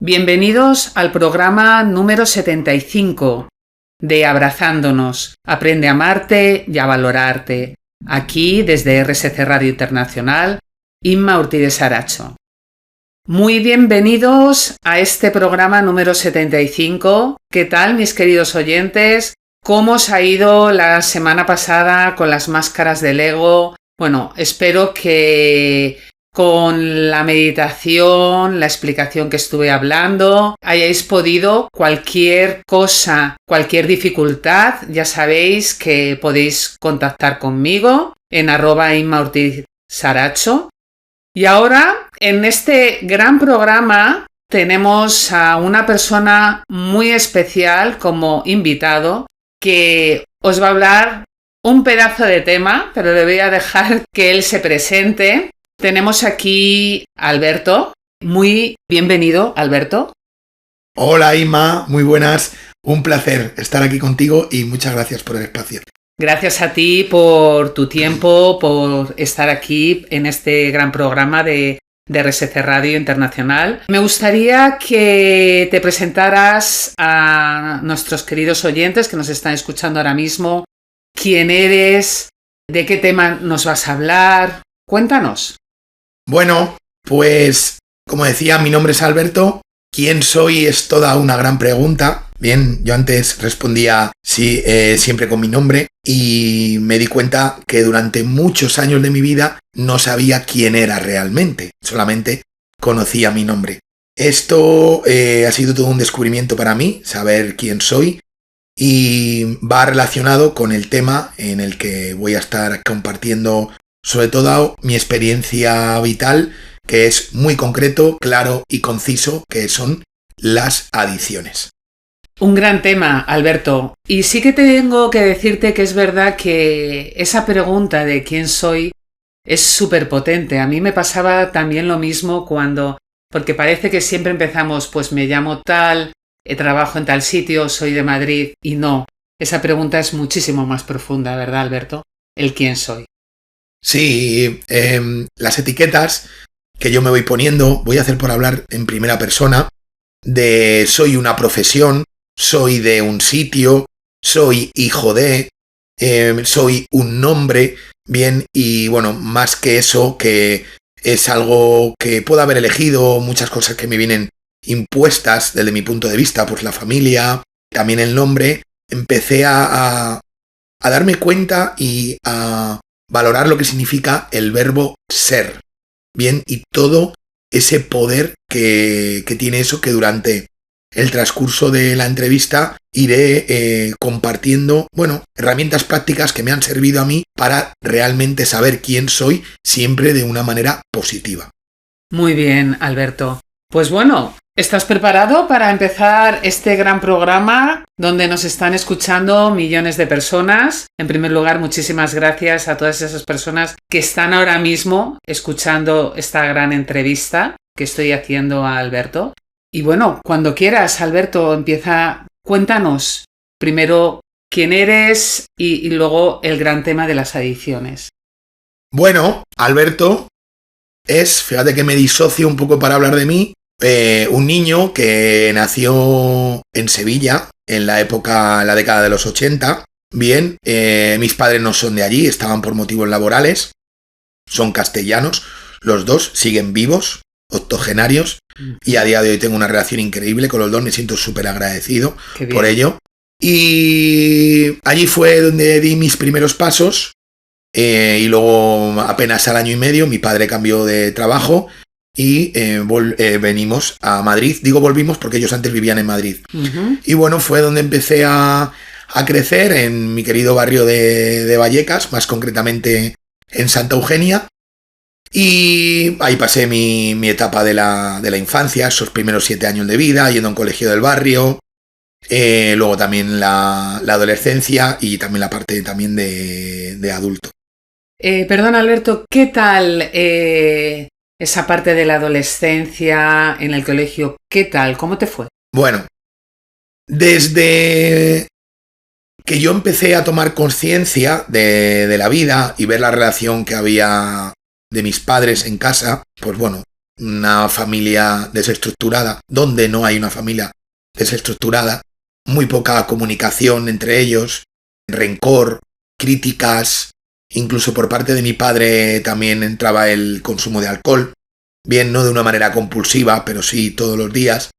Bienvenidos al programa número 75 de Abrazándonos. Aprende a amarte y a valorarte. Aquí, desde RSC Radio Internacional, Inma Ortiz de Saracho. Muy bienvenidos a este programa número 75. ¿Qué tal, mis queridos oyentes? ¿Cómo os ha ido la semana pasada con las máscaras del ego? Bueno, espero que con la meditación, la explicación que estuve hablando, hayáis podido cualquier cosa, cualquier dificultad, ya sabéis que podéis contactar conmigo en @InmaOrtizSaracho. Y ahora, en este gran programa, tenemos a una persona muy especial como invitado que os va a hablar un pedazo de tema, pero le voy a dejar que él se presente. Tenemos aquí a Alberto. Muy bienvenido, Alberto. Hola, Inma, muy buenas. Un placer estar aquí contigo y muchas gracias por el espacio. Gracias a ti por tu tiempo, por estar aquí en este gran programa de RSC Radio Internacional. Me gustaría que te presentaras a nuestros queridos oyentes que nos están escuchando ahora mismo. ¿Quién eres? ¿De qué tema nos vas a hablar? Cuéntanos. Bueno, pues como decía, mi nombre es Alberto. ¿Quién soy? Es toda una gran pregunta. Bien, yo antes respondía sí, siempre con mi nombre y me di cuenta que durante muchos años de mi vida no sabía quién era realmente, solamente conocía mi nombre. Esto ha sido todo un descubrimiento para mí, saber quién soy, y va relacionado con el tema en el que voy a estar compartiendo sobre todo mi experiencia vital, que es muy concreto, claro y conciso, que son las adicciones. Un gran tema, Alberto. Y sí que tengo que decirte que es verdad que esa pregunta de quién soy es súper potente. A mí me pasaba también lo mismo porque parece que siempre empezamos, pues me llamo tal, trabajo en tal sitio, soy de Madrid, y no. Esa pregunta es muchísimo más profunda, ¿verdad, Alberto? El quién soy. Sí, las etiquetas que yo me voy poniendo, voy a hacer por hablar en primera persona, de soy una profesión, soy de un sitio, soy hijo de, soy un nombre, bien, y bueno, más que eso, que es algo que puedo haber elegido, muchas cosas que me vienen impuestas desde mi punto de vista, pues la familia, también el nombre, empecé a darme cuenta y a valorar lo que significa el verbo ser, bien, y todo ese poder que tiene eso, que durante el transcurso de la entrevista iré compartiendo, bueno, herramientas prácticas que me han servido a mí para realmente saber quién soy, siempre de una manera positiva. Muy bien, Alberto. Pues bueno, ¿estás preparado para empezar este gran programa donde nos están escuchando millones de personas? En primer lugar, muchísimas gracias a todas esas personas que están ahora mismo escuchando esta gran entrevista que estoy haciendo a Alberto. Y bueno, cuando quieras, Alberto, cuéntanos primero quién eres y luego el gran tema de las adicciones. Bueno, Alberto fíjate que me disocio un poco para hablar de mí, un niño que nació en Sevilla en la década de los 80. Bien, mis padres no son de allí, estaban por motivos laborales, son castellanos, los dos siguen vivos, octogenarios, y a día de hoy tengo una relación increíble con los dos, me siento súper agradecido por ello. Y allí fue donde di mis primeros pasos, y luego apenas al año y medio mi padre cambió de trabajo y venimos a Madrid. Digo volvimos porque ellos antes vivían en Madrid. Y bueno, fue donde empecé a crecer en mi querido barrio de Vallecas, más concretamente en Santa Eugenia. Y ahí pasé mi etapa de la infancia, esos primeros 7 años de vida, yendo a un colegio del barrio. Luego también la adolescencia y también la parte también de adulto. Perdón, Alberto, ¿qué tal esa parte de la adolescencia en el colegio? ¿Qué tal? ¿Cómo te fue? Bueno, desde que yo empecé a tomar conciencia de la vida y ver la relación que había de mis padres en casa, pues bueno, una familia desestructurada, donde no hay una familia desestructurada, muy poca comunicación entre ellos, rencor, críticas, incluso por parte de mi padre también entraba el consumo de alcohol, bien no de una manera compulsiva, pero sí todos los días.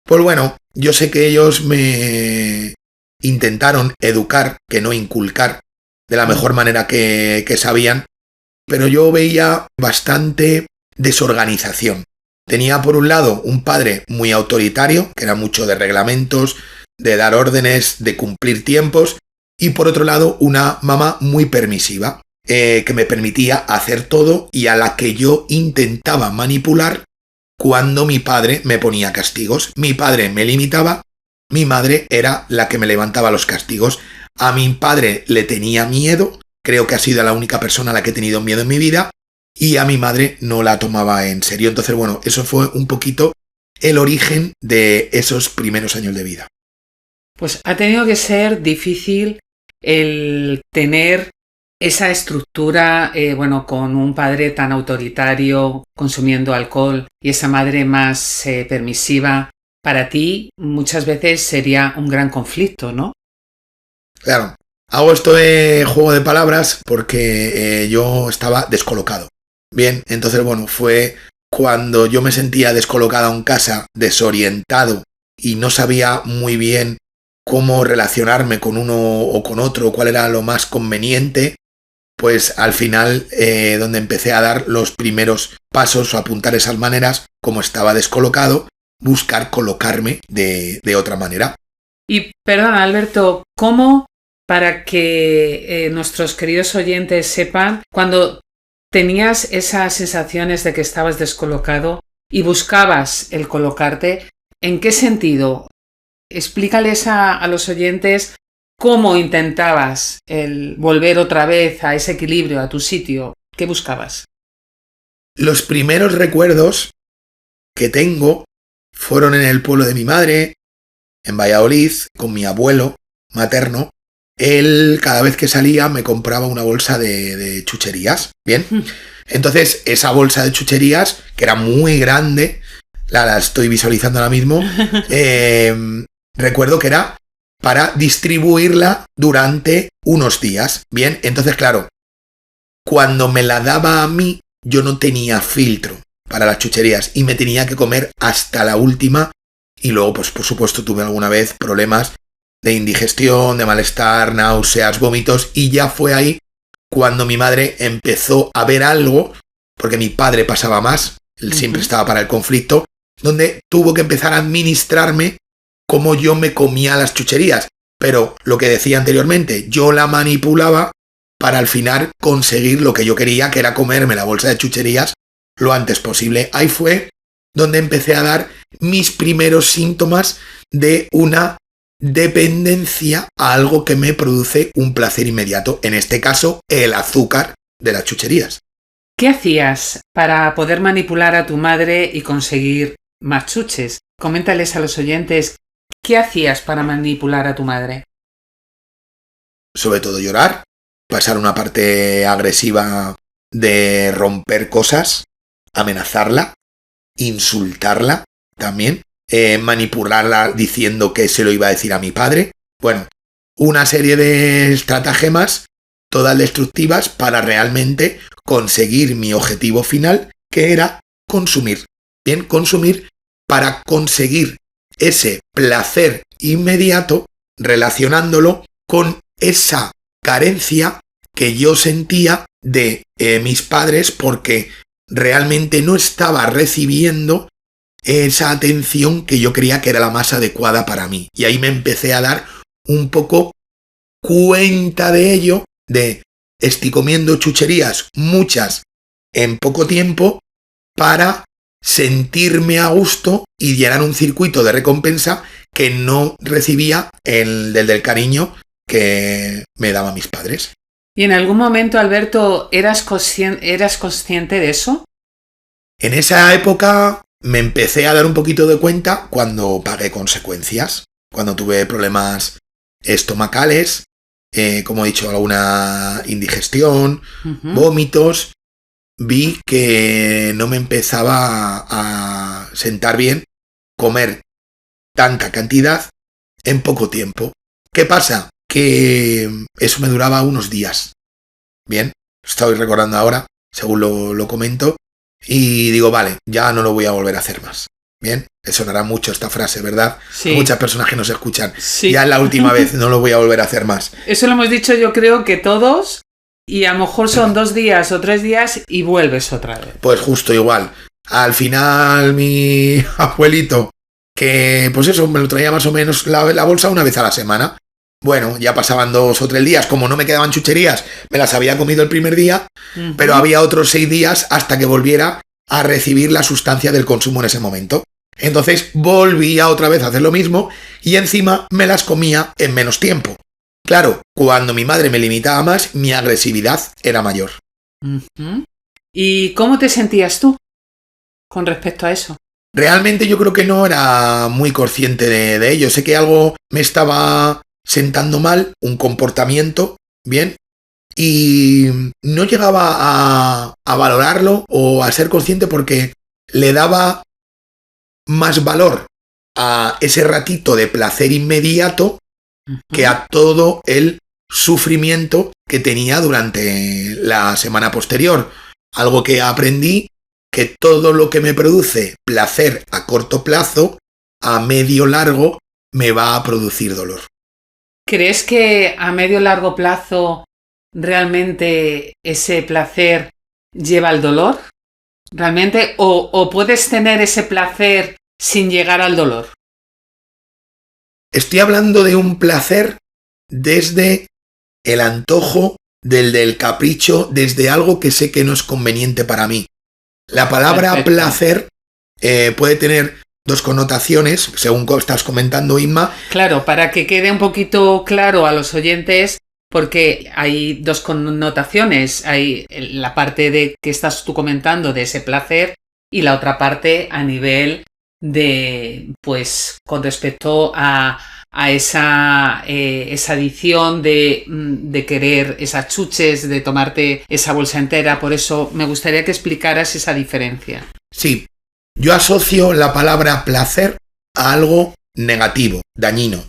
Pues bueno, yo sé que ellos me intentaron educar, que no inculcar, de la mejor manera que sabían, pero yo veía bastante desorganización. Tenía por un lado un padre muy autoritario, que era mucho de reglamentos, de dar órdenes, de cumplir tiempos, y por otro lado una mamá muy permisiva, que me permitía hacer todo y a la que yo intentaba manipular cuando mi padre me ponía castigos. Mi padre me limitaba, mi madre era la que me levantaba los castigos. A mi padre le tenía miedo, creo que ha sido la única persona a la que he tenido miedo en mi vida, y a mi madre no la tomaba en serio. Entonces, bueno, eso fue un poquito el origen de esos primeros años de vida. Pues ha tenido que ser difícil el tener esa estructura, con un padre tan autoritario, consumiendo alcohol, y esa madre más permisiva. Para ti muchas veces sería un gran conflicto, ¿no? Claro, hago esto de juego de palabras porque yo estaba descolocado. Bien, entonces bueno, fue cuando yo me sentía descolocado en casa, desorientado y no sabía muy bien cómo relacionarme con uno o con otro, cuál era lo más conveniente, pues al final donde empecé a dar los primeros pasos o apuntar esas maneras, como estaba descolocado, buscar colocarme de otra manera. Y perdona, Alberto, ¿cómo, para que nuestros queridos oyentes sepan, cuando tenías esas sensaciones de que estabas descolocado y buscabas el colocarte, ¿en qué sentido? Explícales a los oyentes cómo intentabas el volver otra vez a ese equilibrio, a tu sitio. ¿Qué buscabas? Los primeros recuerdos que tengo fueron en el pueblo de mi madre, en Valladolid, con mi abuelo materno. Él cada vez que salía me compraba una bolsa de chucherías, ¿bien? Entonces esa bolsa de chucherías, que era muy grande, la estoy visualizando ahora mismo, recuerdo que era para distribuirla durante unos días, ¿bien? Entonces, claro, cuando me la daba a mí, yo no tenía filtro para las chucherías y me tenía que comer hasta la última, y luego, pues por supuesto, tuve alguna vez problemas de indigestión, de malestar, náuseas, vómitos, y ya fue ahí cuando mi madre empezó a ver algo, porque mi padre pasaba más, él siempre estaba para el conflicto, donde tuvo que empezar a administrarme cómo yo me comía las chucherías. Pero lo que decía anteriormente, yo la manipulaba para al final conseguir lo que yo quería, que era comerme la bolsa de chucherías lo antes posible. Ahí fue donde empecé a dar mis primeros síntomas de una dependencia a algo que me produce un placer inmediato, en este caso el azúcar de las chucherías. ¿Qué hacías para poder manipular a tu madre y conseguir más chuches? Coméntales a los oyentes, ¿qué hacías para manipular a tu madre? Sobre todo llorar, pasar una parte agresiva de romper cosas, amenazarla, insultarla también, manipularla diciendo que se lo iba a decir a mi padre. Bueno, una serie de estratagemas, todas destructivas, para realmente conseguir mi objetivo final, que era consumir. Bien, consumir para conseguir ese placer inmediato, relacionándolo con esa carencia que yo sentía de mis padres, porque realmente no estaba recibiendo esa atención que yo creía que era la más adecuada para mí. Y ahí me empecé a dar un poco cuenta de ello, de estoy comiendo chucherías, muchas, en poco tiempo, para sentirme a gusto y llenar un circuito de recompensa que no recibía del cariño que me daban mis padres. ¿Y en algún momento, Alberto, eras consciente de eso? En esa época me empecé a dar un poquito de cuenta cuando pagué consecuencias, cuando tuve problemas estomacales, como he dicho, alguna indigestión, vómitos. vi que no me empezaba a sentar bien comer tanta cantidad en poco tiempo. ¿Qué pasa? Que eso me duraba unos días. Bien, estoy recordando ahora, según lo comento, y digo, vale, ya no lo voy a volver a hacer más. Bien, sonará mucho esta frase, ¿verdad? Sí. Hay muchas personas que nos escuchan. Sí. Ya es la última vez, no lo voy a volver a hacer más. Eso lo hemos dicho yo creo que todos, y a lo mejor son 2 días o 3 días y vuelves otra vez. Pues justo igual. Al final mi abuelito, que pues eso, me lo traía más o menos la bolsa una vez a la semana. Bueno, ya pasaban 2 o 3 días, como no me quedaban chucherías, me las había comido el primer día, pero había otros 6 días hasta que volviera a recibir la sustancia del consumo en ese momento. Entonces volvía otra vez a hacer lo mismo y encima me las comía en menos tiempo. Claro, cuando mi madre me limitaba más, mi agresividad era mayor. ¿Y cómo te sentías tú con respecto a eso? Realmente yo creo que no era muy consciente de ello. Sé que algo me estaba sentando mal, un comportamiento, bien, y no llegaba a valorarlo o a ser consciente porque le daba más valor a ese ratito de placer inmediato que a todo el sufrimiento que tenía durante la semana posterior. Algo que aprendí, que todo lo que me produce placer a corto plazo, a medio largo, me va a producir dolor. ¿Crees que a medio largo plazo realmente ese placer lleva al dolor? ¿Realmente? ¿O puedes tener ese placer sin llegar al dolor? Estoy hablando de un placer desde el antojo, del capricho, desde algo que sé que no es conveniente para mí. La palabra Perfecto. placer puede tener 2 connotaciones, según estás comentando, Inma. Claro, para que quede un poquito claro a los oyentes, porque hay 2 connotaciones. Hay la parte de que estás tú comentando de ese placer y la otra parte a nivel de, pues, con respecto a esa adicción de querer esas chuches, de tomarte esa bolsa entera. Por eso me gustaría que explicaras esa diferencia. Sí, yo asocio la palabra placer a algo negativo, dañino,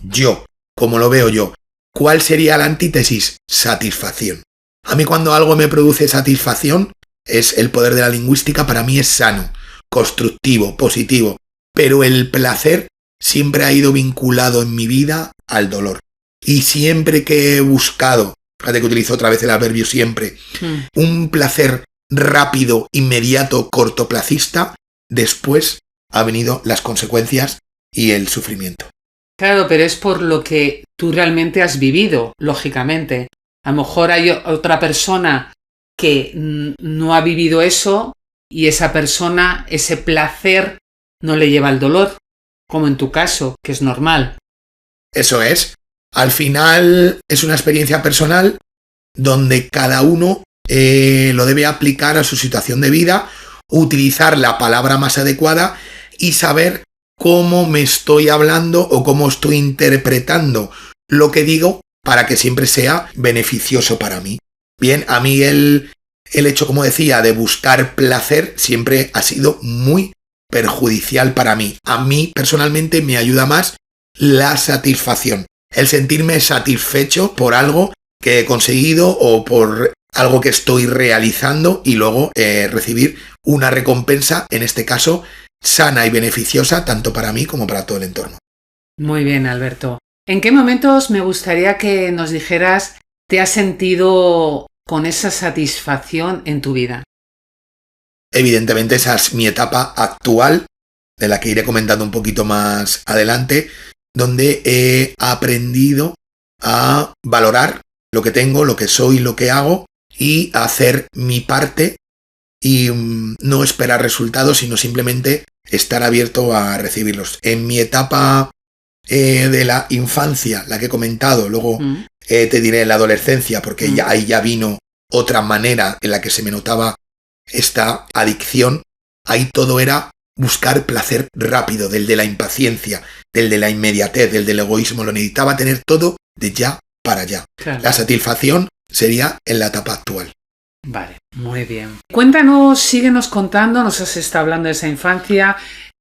como lo veo yo. ¿Cuál sería la antítesis? Satisfacción. A mí cuando algo me produce satisfacción, es el poder de la lingüística, para mí es sano, constructivo, positivo, pero el placer siempre ha ido vinculado en mi vida al dolor. Y siempre que he buscado, fíjate que utilizo otra vez el adverbio siempre, un placer rápido, inmediato, cortoplacista, después ha venido las consecuencias y el sufrimiento. Claro, pero es por lo que tú realmente has vivido, lógicamente. A lo mejor hay otra persona que no ha vivido eso y esa persona, ese placer, no le lleva al dolor, como en tu caso, que es normal. Eso es. Al final es una experiencia personal donde cada uno lo debe aplicar a su situación de vida, utilizar la palabra más adecuada y saber cómo me estoy hablando o cómo estoy interpretando lo que digo para que siempre sea beneficioso para mí. Bien, a mí el hecho, como decía, de buscar placer siempre ha sido muy perjudicial para mí. A mí personalmente me ayuda más la satisfacción, el sentirme satisfecho por algo que he conseguido o por algo que estoy realizando y luego recibir una recompensa, en este caso, sana y beneficiosa tanto para mí como para todo el entorno. Muy bien, Alberto. ¿En qué momentos me gustaría que nos dijeras te has sentido con esa satisfacción en tu vida? Evidentemente esa es mi etapa actual, de la que iré comentando un poquito más adelante, donde he aprendido a valorar lo que tengo, lo que soy, lo que hago y a hacer mi parte y no esperar resultados, sino simplemente estar abierto a recibirlos. En mi etapa de la infancia, la que he comentado, luego te diré la adolescencia, porque ahí ya vino otra manera en la que se me notaba esta adicción. Ahí todo era buscar placer rápido, del de la impaciencia, del de la inmediatez, del egoísmo. Lo necesitaba tener todo de ya para allá. Claro. La satisfacción sería en la etapa actual. Vale, muy bien. Cuéntanos, síguenos contando, nos has estado hablando de esa infancia.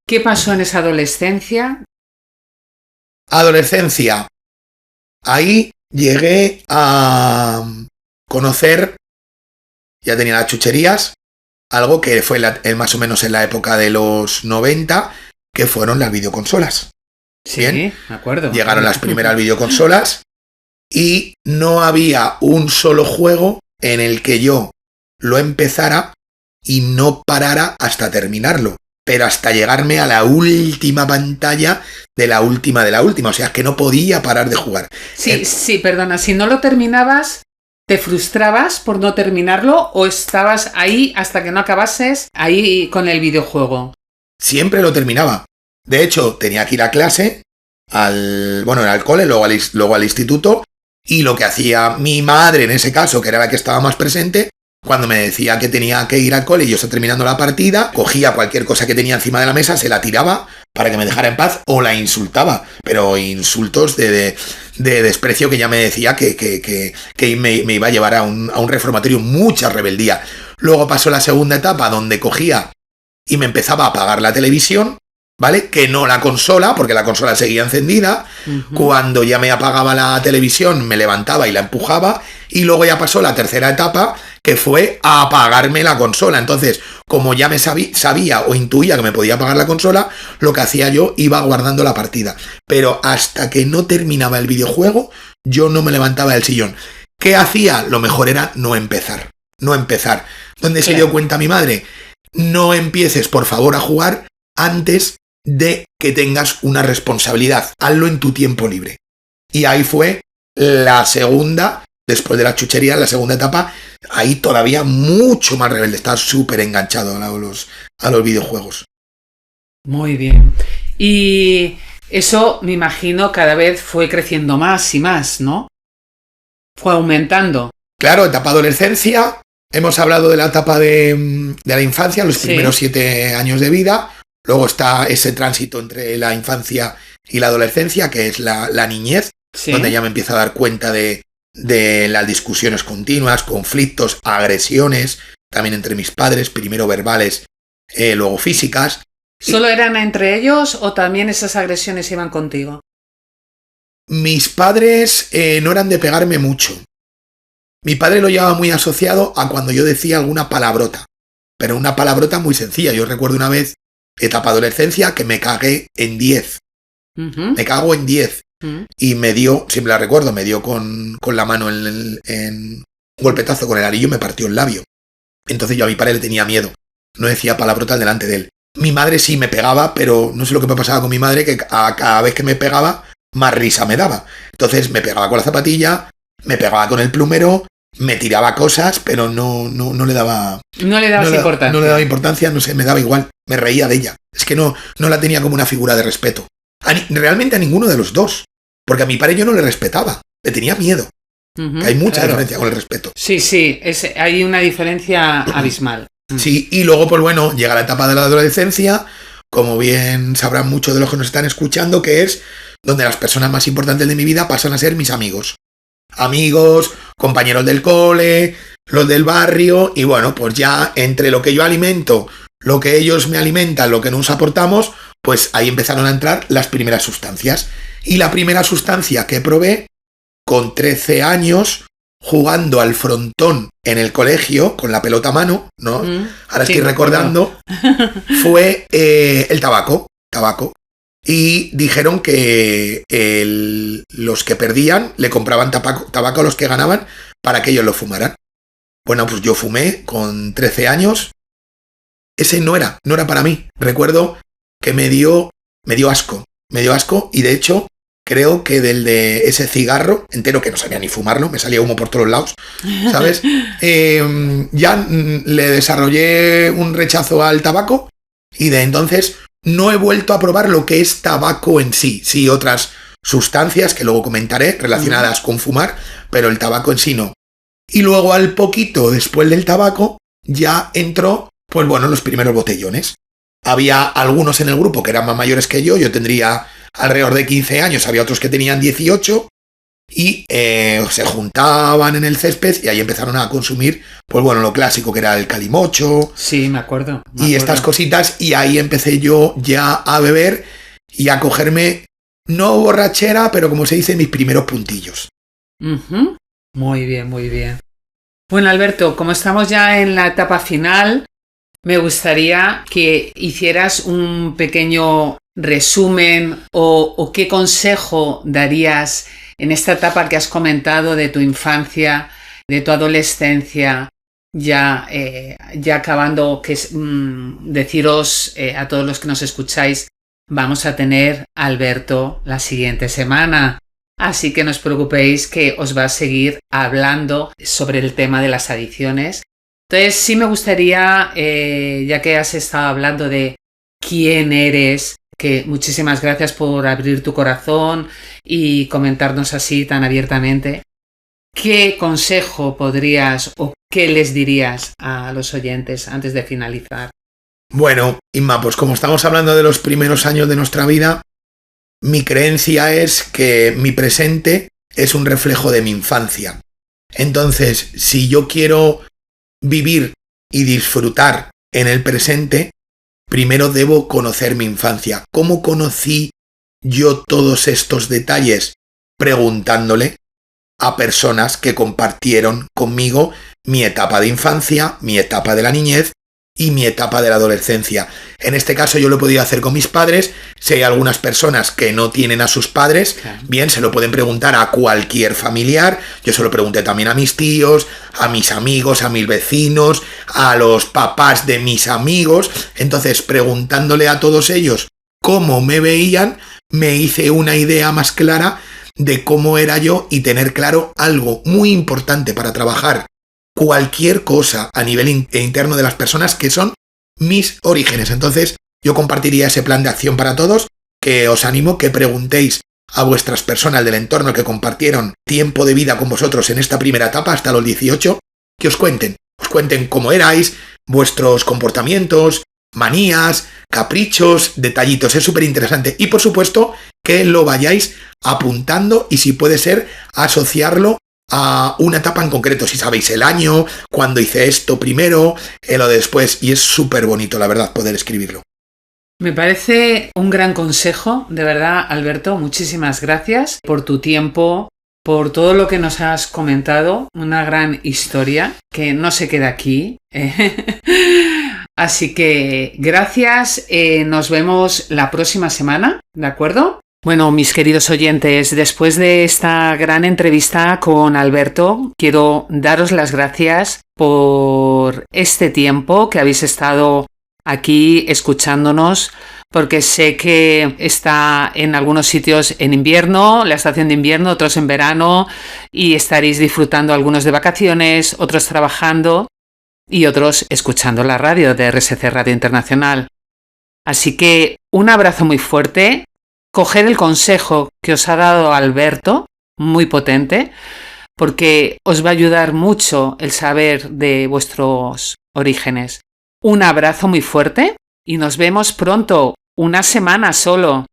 ¿Qué pasó en esa adolescencia? Adolescencia. Ahí llegué a conocer, ya tenía las chucherías, algo que fue más o menos en la época de los 90, que fueron las videoconsolas. Sí, Bien, me acuerdo. llegaron las primeras videoconsolas y no había un solo juego en el que yo lo empezara y no parara hasta terminarlo, pero hasta llegarme a la última pantalla de la última de la última, o sea que no podía parar de jugar. Sí, perdona, si no lo terminabas, ¿te frustrabas por no terminarlo o estabas ahí hasta que no acabases ahí con el videojuego? Siempre lo terminaba. De hecho, tenía que ir a clase, al cole, luego al instituto, y lo que hacía mi madre en ese caso, que era la que estaba más presente, cuando me decía que tenía que ir al cole y yo estaba terminando la partida, cogía cualquier cosa que tenía encima de la mesa, se la tiraba para que me dejara en paz o la insultaba, pero insultos de desprecio que ya me decía que me iba a llevar a un reformatorio, mucha rebeldía. Luego pasó la segunda etapa donde cogía y me empezaba a apagar la televisión, ¿vale? Que no la consola, porque la consola seguía encendida. Cuando ya me apagaba la televisión, me levantaba y la empujaba. Y luego ya pasó la tercera etapa, que fue a apagarme la consola. Entonces, como ya me sabía o intuía que me podía apagar la consola, lo que hacía yo, iba guardando la partida. Pero hasta que no terminaba el videojuego, yo no me levantaba del sillón. ¿Qué hacía? Lo mejor era no empezar. No empezar. ¿Dónde se dio cuenta mi madre? No empieces, por favor, a jugar antes de que tengas una responsabilidad. Hazlo en tu tiempo libre. Y ahí fue la segunda, después de la chuchería, la segunda etapa, ahí todavía mucho más rebelde. Estaba súper enganchado a los videojuegos. Muy bien. Y eso, me imagino, cada vez fue creciendo más y más, ¿no? Fue aumentando. Claro, etapa adolescencia. Hemos hablado de la etapa de la infancia, los primeros 7 años de vida. Luego está ese tránsito entre la infancia y la adolescencia, que es la niñez, donde ya me empiezo a dar cuenta de las discusiones continuas, conflictos, agresiones, también entre mis padres, primero verbales, luego físicas. ¿Solo eran entre ellos o también esas agresiones iban contigo? Mis padres no eran de pegarme mucho. Mi padre lo llevaba muy asociado a cuando yo decía alguna palabrota, pero una palabrota muy sencilla. Yo recuerdo una vez, etapa adolescencia, que me cagué en 10. Me cago en 10. Y me dio, siempre la recuerdo, me dio con la mano en un golpetazo con el arillo y me partió el labio. Entonces yo a mi padre le tenía miedo. No decía palabrotas delante de él. Mi madre sí me pegaba, pero no sé lo que me pasaba con mi madre, que a cada vez que me pegaba, más risa me daba. Entonces me pegaba con la zapatilla, me pegaba con el plumero, me tiraba cosas, pero no le daba... No le dabas importancia. No le daba importancia, no sé, me daba igual. Me reía de ella. Es que no la tenía como una figura de respeto. Realmente a ninguno de los dos. Porque a mi padre yo no le respetaba. Le tenía miedo. Hay mucha diferencia con el respeto. Sí, hay una diferencia abismal. Sí, y luego, pues bueno, llega la etapa de la adolescencia, como bien sabrán muchos de los que nos están escuchando, que es donde las personas más importantes de mi vida pasan a ser mis amigos. Amigos, compañeros del cole, los del barrio, y bueno, pues ya entre lo que yo alimento, lo que ellos me alimentan, lo que nos aportamos, pues ahí empezaron a entrar las primeras sustancias. Y la primera sustancia que probé, con 13 años, jugando al frontón en el colegio, con la pelota a mano, ¿no? Ahora estoy recordando, fue el tabaco. Y dijeron que los que perdían le compraban tabaco a los que ganaban para que ellos lo fumaran. Bueno, pues yo fumé con 13 años. Ese no era para mí. Recuerdo que me dio asco. Y de hecho, creo que del de ese cigarro entero, que no sabía ni fumarlo, me salía humo por todos lados, ¿sabes? Ya le desarrollé un rechazo al tabaco y de entonces no he vuelto a probar lo que es tabaco en sí. Sí, otras sustancias que luego comentaré relacionadas con fumar, pero el tabaco en sí no. Y luego al poquito después del tabaco ya entró, pues bueno, los primeros botellones. Había algunos en el grupo que eran más mayores que yo tendría alrededor de 15 años, había otros que tenían 18, y se juntaban en el césped y ahí empezaron a consumir, pues bueno, lo clásico que era el calimocho. Sí, me acuerdo. Y estas cositas, y ahí empecé yo ya a beber y a cogerme, no borrachera, pero como se dice, mis primeros puntillos. Uh-huh. Muy bien, muy bien. Bueno, Alberto, como estamos ya en la etapa final, me gustaría que hicieras un pequeño resumen o qué consejo darías en esta etapa que has comentado de tu infancia, de tu adolescencia, ya acabando, que es deciros a todos los que nos escucháis, vamos a tener a Alberto la siguiente semana. Así que no os preocupéis que os va a seguir hablando sobre el tema de las adicciones. Entonces sí me gustaría, ya que has estado hablando de quién eres, que muchísimas gracias por abrir tu corazón y comentarnos así tan abiertamente, ¿qué consejo podrías o qué les dirías a los oyentes antes de finalizar? Bueno, Inma, pues como estamos hablando de los primeros años de nuestra vida, mi creencia es que mi presente es un reflejo de mi infancia. Entonces, si yo quiero vivir y disfrutar en el presente, primero debo conocer mi infancia. ¿Cómo conocí yo todos estos detalles? Preguntándole a personas que compartieron conmigo mi etapa de infancia, mi etapa de la niñez y mi etapa de la adolescencia. En este caso yo lo he podido hacer con mis padres. Si hay algunas personas que no tienen a sus padres, bien, se lo pueden preguntar a cualquier familiar. Yo se lo pregunté también a mis tíos, a mis amigos, a mis vecinos, a los papás de mis amigos. Entonces, preguntándole a todos ellos cómo me veían, me hice una idea más clara de cómo era yo y tener claro algo muy importante para trabajar cualquier cosa a nivel interno de las personas, que son mis orígenes. Entonces yo compartiría ese plan de acción para todos, que os animo que preguntéis a vuestras personas del entorno que compartieron tiempo de vida con vosotros en esta primera etapa hasta los 18, que os cuenten cómo erais, vuestros comportamientos, manías, caprichos, detallitos. Es súper interesante y por supuesto que lo vayáis apuntando y si puede ser asociarlo a una etapa en concreto, si sabéis el año, cuando hice esto primero, lo de después, y es súper bonito, la verdad, poder escribirlo. Me parece un gran consejo, de verdad, Alberto, muchísimas gracias por tu tiempo, por todo lo que nos has comentado, una gran historia que no se queda aquí. Así que gracias, nos vemos la próxima semana, ¿de acuerdo? Bueno, mis queridos oyentes, después de esta gran entrevista con Alberto, quiero daros las gracias por este tiempo que habéis estado aquí escuchándonos, porque sé que está en algunos sitios en invierno, la estación de invierno, otros en verano, y estaréis disfrutando algunos de vacaciones, otros trabajando y otros escuchando la radio de RSC Radio Internacional. Así que un abrazo muy fuerte. Coged el consejo que os ha dado Alberto, muy potente, porque os va a ayudar mucho el saber de vuestros orígenes. Un abrazo muy fuerte y nos vemos pronto, una semana solo.